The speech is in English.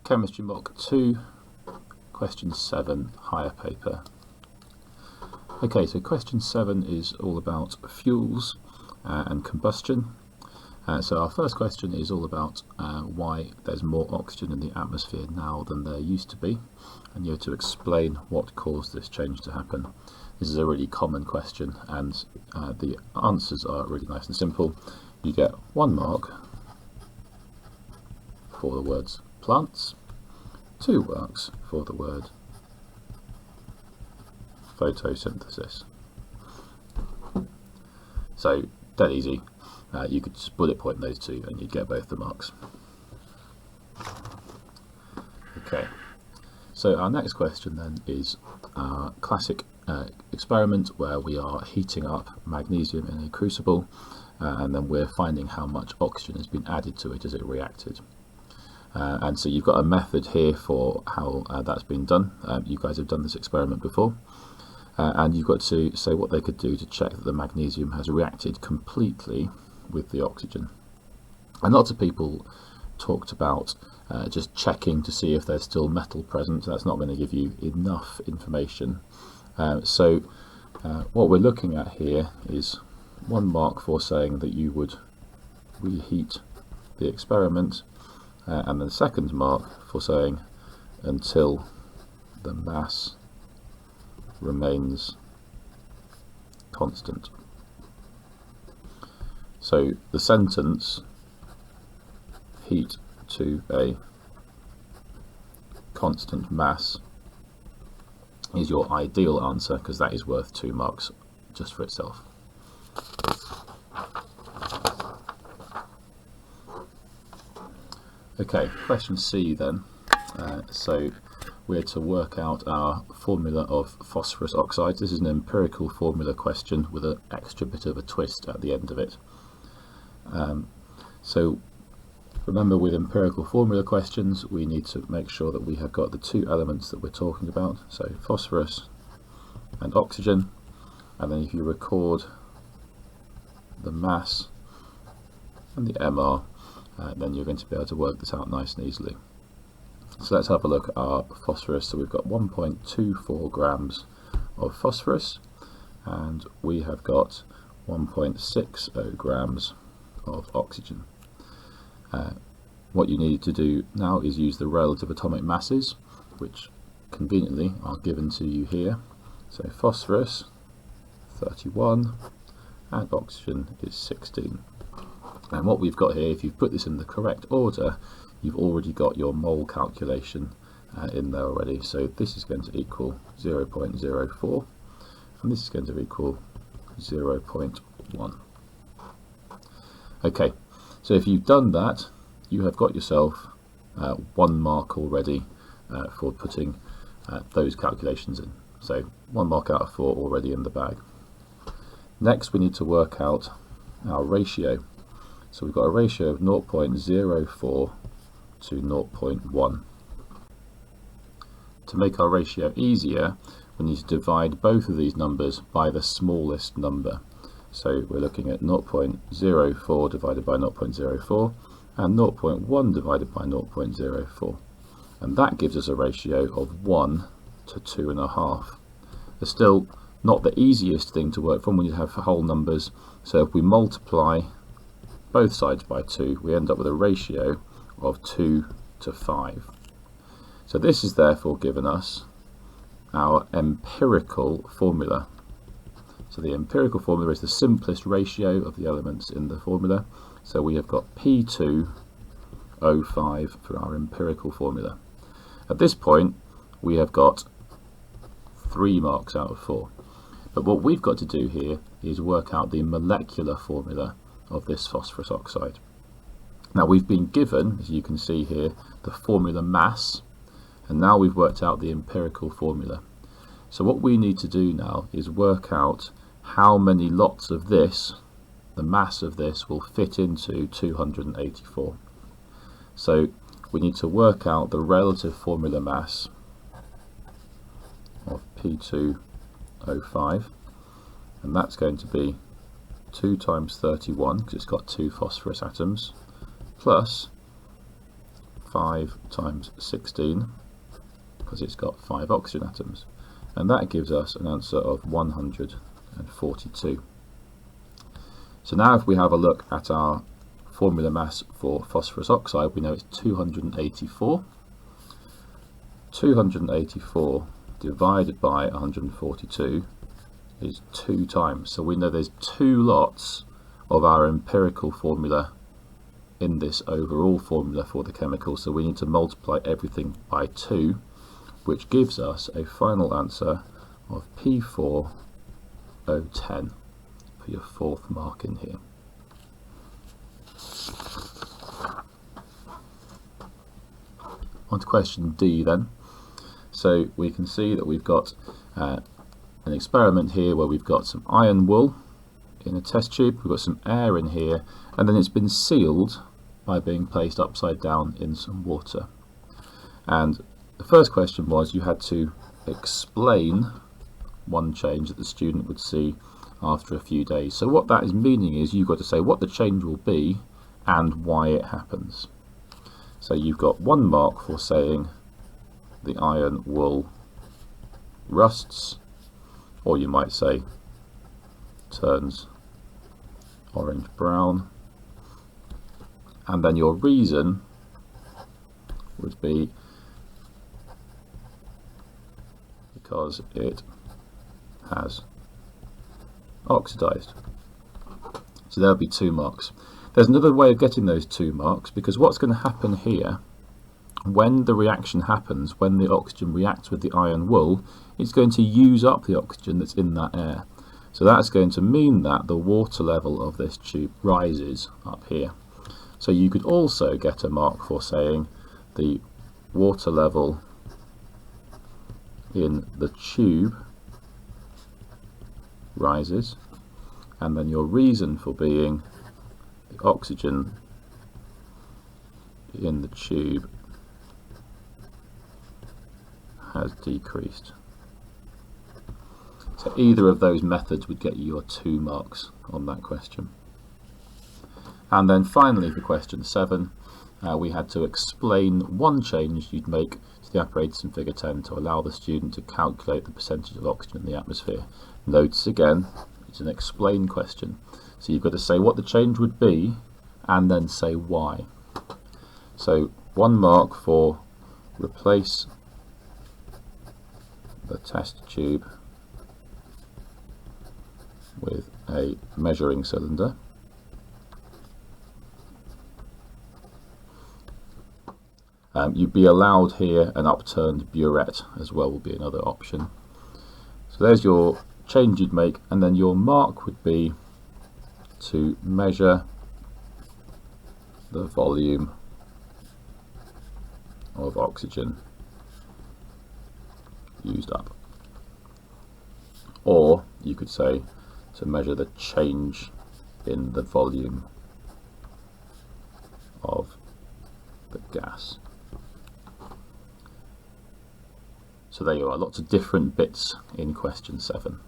Chemistry Mock 2, question 7, higher paper. Okay, so question 7 is all about fuels and combustion. So our first question is all about why there's more oxygen in the atmosphere now than there used to be, and you have to explain what caused this change to happen. This is a really common question, and the answers are really nice and simple. You get 1 mark for the words plants, 2 marks for the word photosynthesis. So dead easy. You could just bullet point those two and you'd get both the marks. Okay, so our next question then is our classic experiment where we are heating up magnesium in a crucible and then we're finding how much oxygen has been added to it as it reacted. And so you've got a method here for how that's been done. You guys have done this experiment before. And you've got to say what they could do to check that the magnesium has reacted completely with the oxygen. And lots of people talked about just checking to see if there's still metal present. That's not going to give you enough information. So what we're looking at here is 1 mark for saying that you would reheat the experiment, and then the 2nd mark for saying until the mass remains constant. So the sentence heat to a constant mass is your ideal answer because that is worth 2 marks just for itself. Okay, question C then. So we're to work out our formula of phosphorus oxide. This is an empirical formula question with an extra bit of a twist at the end of it. So remember, with empirical formula questions we need to make sure that we have got the 2 elements that we're talking about, so phosphorus and oxygen, and then if you record the mass and the MR, then you're going to be able to work this out nice and easily. So let's have a look at our phosphorus. So we've got 1.24 grams of phosphorus and we have got 1.60 grams of oxygen. What you need to do now is use the relative atomic masses, which conveniently are given to you here. So phosphorus 31 and oxygen is 16. And what we've got here, if you've put this in the correct order, you've already got your mole calculation in there already. So this is going to equal 0.04 and this is going to equal 0.1. Okay, so if you've done that, you have got yourself 1 mark already for putting those calculations in. So 1 mark out of 4 already in the bag. Next we need to work out our ratio. So we've got a ratio of 0.04 to 0.1. To make our ratio easier, we need to divide both of these numbers by the smallest number. So we're looking at 0.04 divided by 0.04 and 0.1 divided by 0.04. And that gives us a ratio of 1 to 2.5. It's still not the easiest thing to work from when you have whole numbers. So if we multiply both sides by 2, we end up with a ratio of 2 to 5. So this has therefore given us our empirical formula. So the empirical formula is the simplest ratio of the elements in the formula. So we have got P2O5 for our empirical formula. At this point we have got 3 marks out of 4. But what we've got to do here is work out the molecular formula of this phosphorus oxide. Now we've been given, as you can see here, the formula mass, and now we've worked out the empirical formula. So what we need to do now is work out how many lots of this, the mass of this, will fit into 284. So we need to work out the relative formula mass of P2O5, and that's going to be 2 times 31, because it's got 2 phosphorus atoms, plus 5 times 16 because it's got 5 oxygen atoms, and that gives us an answer of 142. So now if we have a look at our formula mass for phosphorus oxide, we know it's 284. 284 divided by 142 is 2 times. So we know there's 2 lots of our empirical formula in this overall formula for the chemical. So we need to multiply everything by 2, which gives us a final answer of P4O10 for your 4th mark in here. On to question D then. So we can see that we've got an experiment here where we've got some iron wool in a test tube, we've got some air in here, and then it's been sealed by being placed upside down in some water. And the first question was you had to explain one change that the student would see after a few days. So what that is meaning is you've got to say what the change will be and why it happens. So you've got 1 mark for saying the iron wool rusts, or you might say turns orange brown, and then your reason would be because it has oxidized. So there'll be 2 marks. There's another way of getting those 2 marks, because what's going to happen here when the reaction happens, when the oxygen reacts with the iron wool, it's going to use up the oxygen that's in that air. So that's going to mean that the water level of this tube rises up here. So you could also get a mark for saying the water level in the tube rises, and then your reason for being the oxygen in the tube has decreased. So either of those methods would get you your 2 marks on that question. And then finally for question 7, we had to explain one change you'd make to the apparatus in figure 10 to allow the student to calculate the percentage of oxygen in the atmosphere. Notice again, it's an explain question. So you've got to say what the change would be and then say why. So 1 mark for replace the test tube with a measuring cylinder. You'd be allowed here an upturned burette as well, will be another option. So there's your change you'd make, and then your mark would be to measure the volume of oxygen used up. Or you could say to measure the change in the volume of the gas. So there you are, lots of different bits in question 7.